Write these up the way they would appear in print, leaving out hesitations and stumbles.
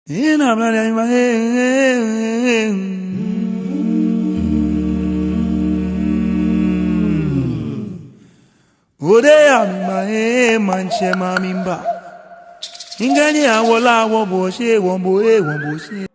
In a blood in my head. Ode ami manche mamimba. Ingani awola wo boshe wombo boshe.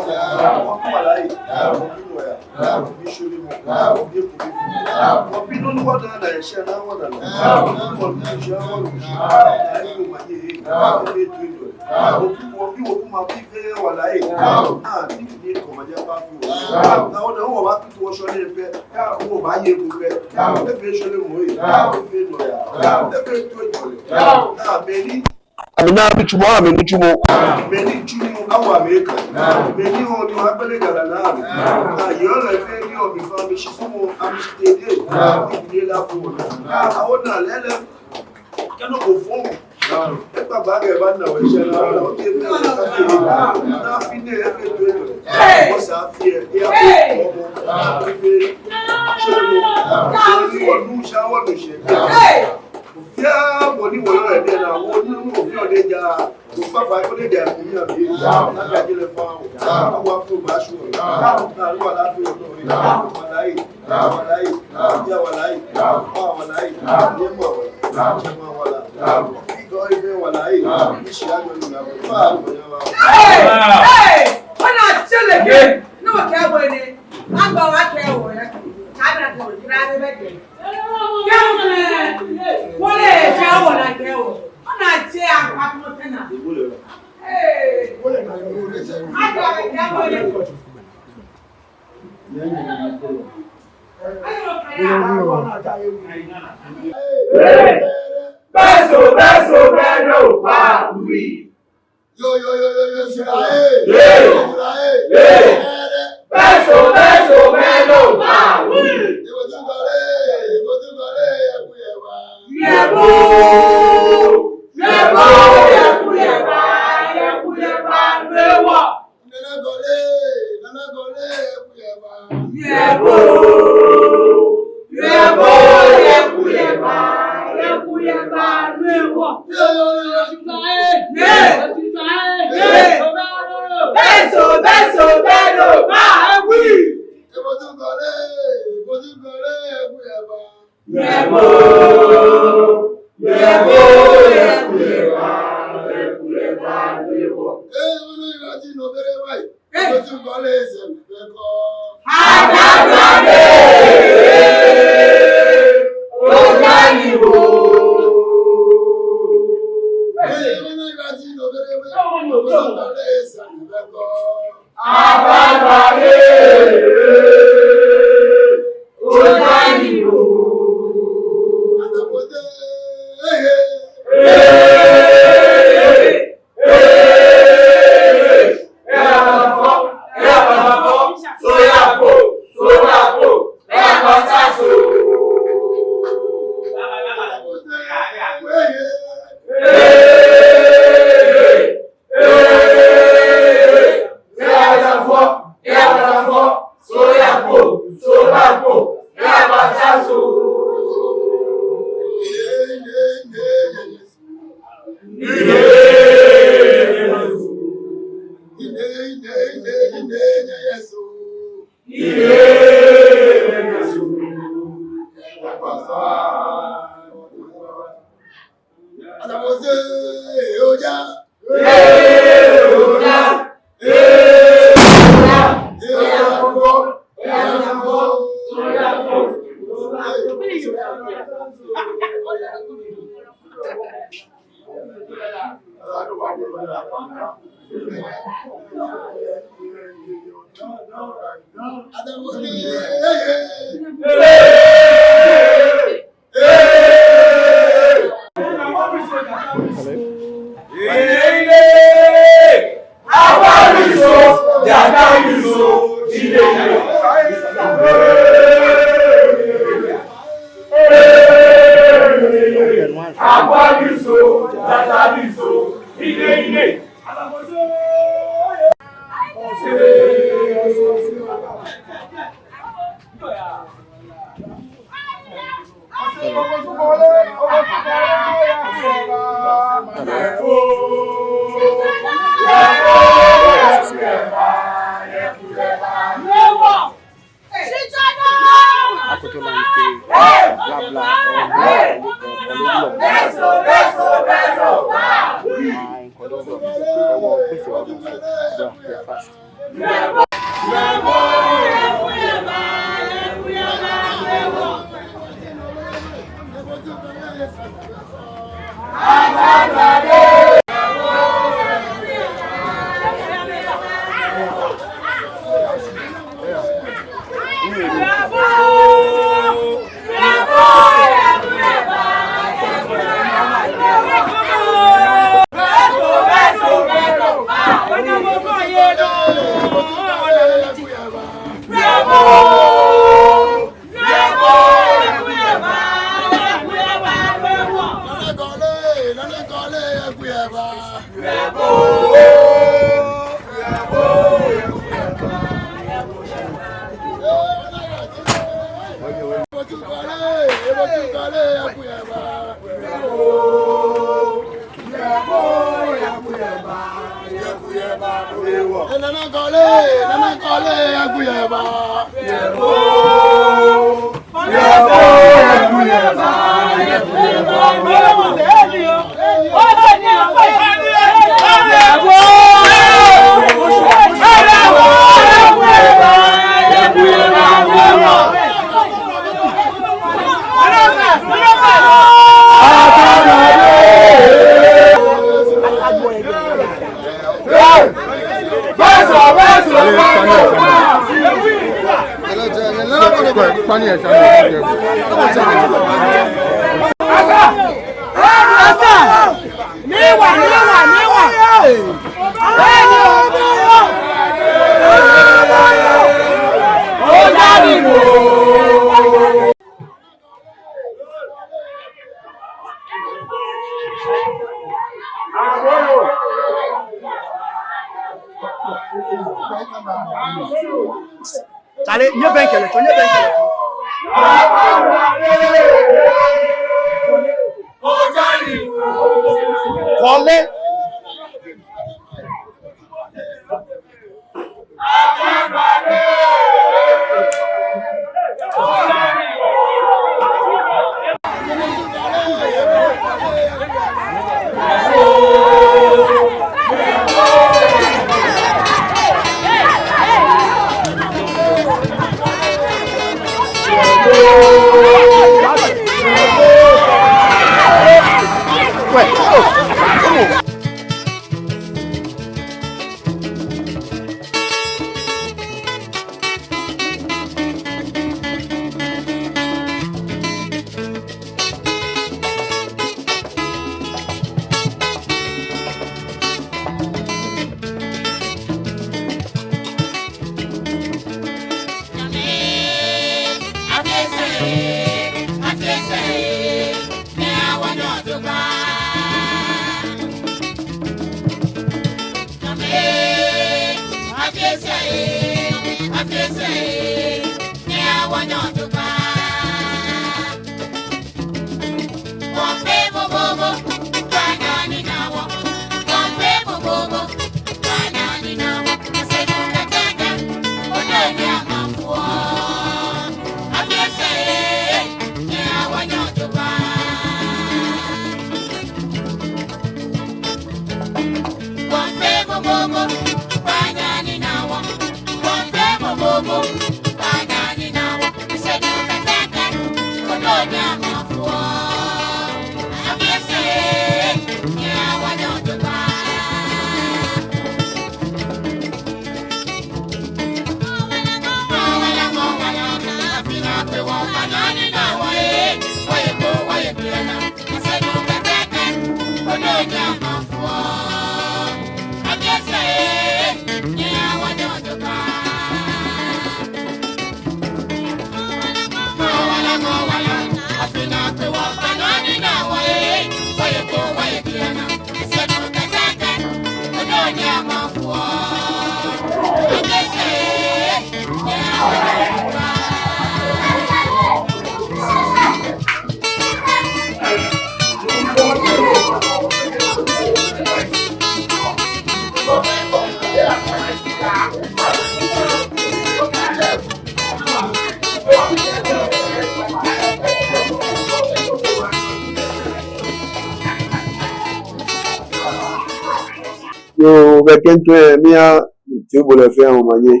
Yo, quelqu'un que mia tu voulais faire un manier.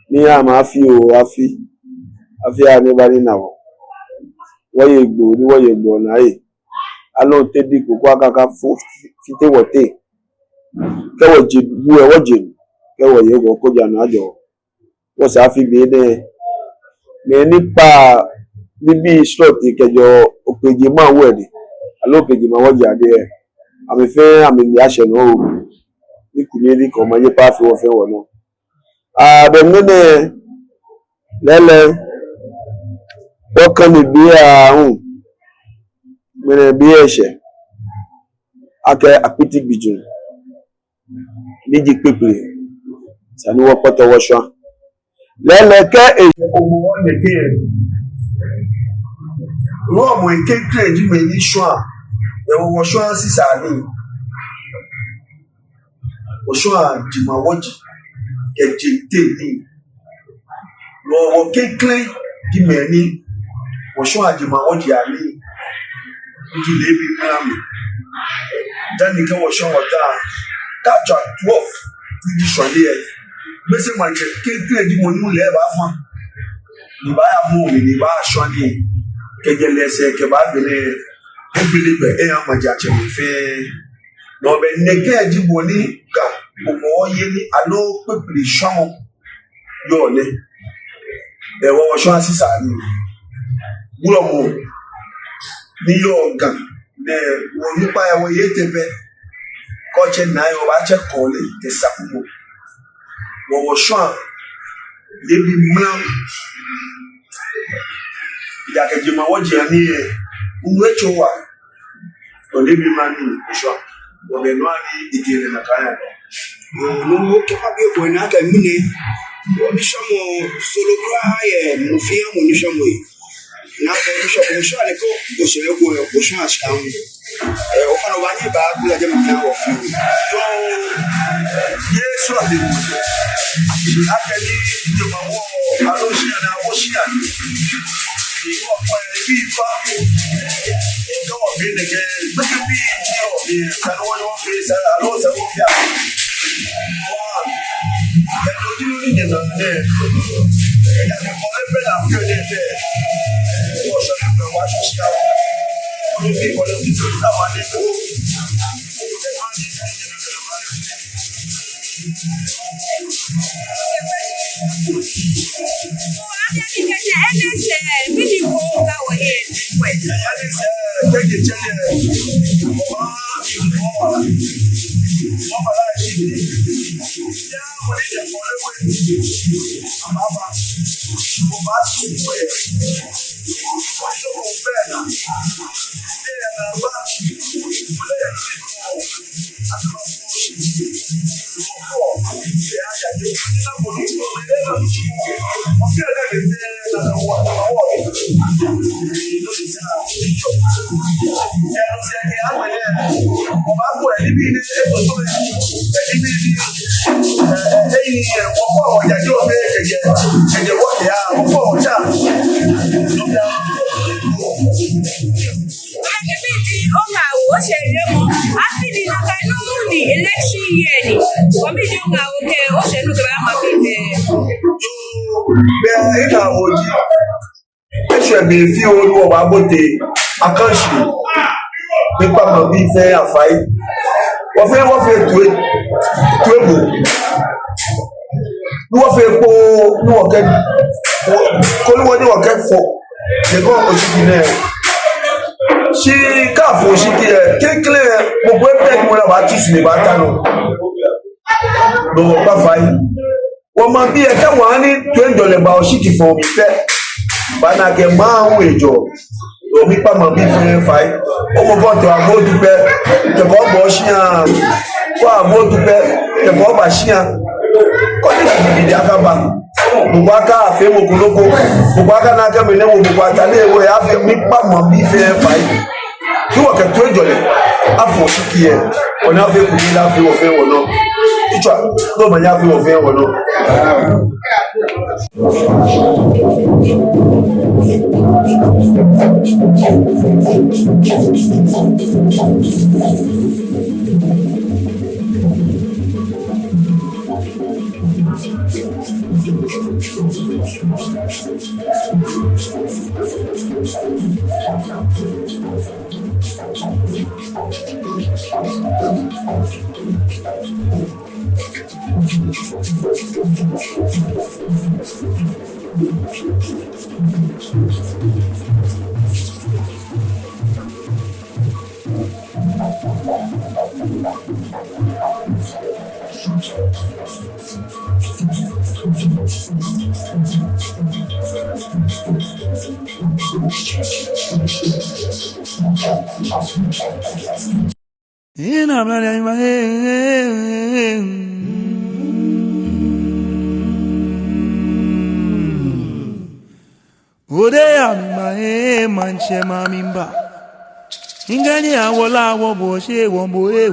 Mia ma fille ou afi a ne bari na wo. Waye gbo na e. Alo te di ko kwa kaka fite wote. Ke wo ji bu e wo ji. Ke wo ye go ko ja na jo. Wo sa fi bi de. Me nípa níbi slot kejo opeji ma wo e. Alo opeji ma wo ja de. Àmì fẹ́ àmì ní àṣẹ náà o ní kùnìyàn kan máa yẹ bá fi wọ́n fẹ́ wọ̀ náà. Àbẹ̀mínẹ́ lẹ́lẹ̀ wọ́n kàn mí bí àrùn mìíràn bí ẹ̀ṣẹ̀ akẹ́ àpítí gbìjù níjì pépè sani wọ́n pọ́tọ́ wọ́ṣọ́. Lẹ́lẹ̀ kẹ́ èyí ọmọ wọn lè ké ẹ̀ rọ́ọ̀mù ìkékeré jùmọ̀ ní ṣọ́à. Ẹ̀wọ̀n wọ̀ṣọ́ sísà ní wọ̀ṣọ́ àjìmọ̀wọ́jì ẹ̀jẹ̀ tè ní lọ́wọ́ kékeré jìmọ̀ ní wọ̀ṣọ́ àjìmọ̀wọ́jì àní ìjìlẹ̀ bí mílámù dáníkẹ́ wọ̀ṣọ́ wọ̀tá káàtà 12 tí di ṣọ̀lẹ̀ ẹ̀ gbèsè màjẹ̀ kékeré jìmọ̀ ní ilẹ̀ bá fún níbà yà mú mi níbà aṣọ ní kẹjẹ lẹ́sẹ̀ kẹbà gbẹ̀lẹ̀ ebelebe eya majache mfe no be neke ajiboni ka omo yeli alo pepli shon yo le e wo shon asisa ni bulo mo ni yo gan ne wo nipa e wo yetebe ko che na yo ba che ko le ke sakumo wo shon lebi mlan ya ke jima wo je ani e uwecho wa olebi mani shwa obenwani igele na kaya no kema bi ko na ka mine obi shamo solo kra haye mufia mo ni shamo na ko ni shamo shwa le ko o sele ko o shwa sham o fa no bani ba bula je mo na wo fi so yesu ade akeli je mo wo alo shi na wo shi na ìwọ ọ̀pọ̀ ẹ̀ bí ifá ìjọwọ́ bí nìkẹ́ gbẹ́gbẹ́ bí ìjọ ìsànúwọ́ ni wọ́n fi sára lọ́sẹ̀ wọ́n fi àpò wọ́n ẹni ojú ní ìdènà ẹ̀ ìyàtọ̀ ẹgbẹ́ náà fi ọdẹ ẹ̀ Be few old about the country. Nípa mọ̀ bí fẹ́ àfáì. Wọ́n fẹ́ tó èbò. Wọ́n fẹ́ po níwọ̀kẹ́ kólúwọ́ níwọ̀kẹ́ fọ̀. Nìkan òṣìkì náà. Ṣí káàfù òṣìkì ẹ̀ kékeré gbogbo ẹgbẹ́ ìgbìmọ̀ náà bá tì sí lè bá tánù. Lọ́wọ́ pàfáì. Wọ́n mọ bí ẹ̀kẹ́ wọ́n á ní $20 òṣìkì fún omi fẹ́. Banake máa ń wèjọ omi pàmò bí fún fàáyé ọmọ bọ́tọ̀ àgbódúpẹ́ kẹ̀kọ́ bọ̀ ṣíyàn fún àgbódúpẹ́ kẹ̀kọ́ bà ṣíyàn kọ́ni gidigidi akaba gbogbo aka àfẹ́mọ̀ kúlókó gbogbo aka náà kẹ́mi lẹ́wọ̀ gbogbo àtàlẹ́ ìwé àfẹ́ mi pàmò bí fún fàáyé kí wọ́n kẹ̀tọ́ ìjọlẹ̀ àfọ̀ síkì ẹ̀ ọ̀nà àfẹ́ kùdí láfi ọ̀fẹ́ wọ̀ náà ìtura lọ́mọ yá fi ọ̀fẹ́ wọ̀ náà. Manche mamimba ingani awola wo bo se won bo e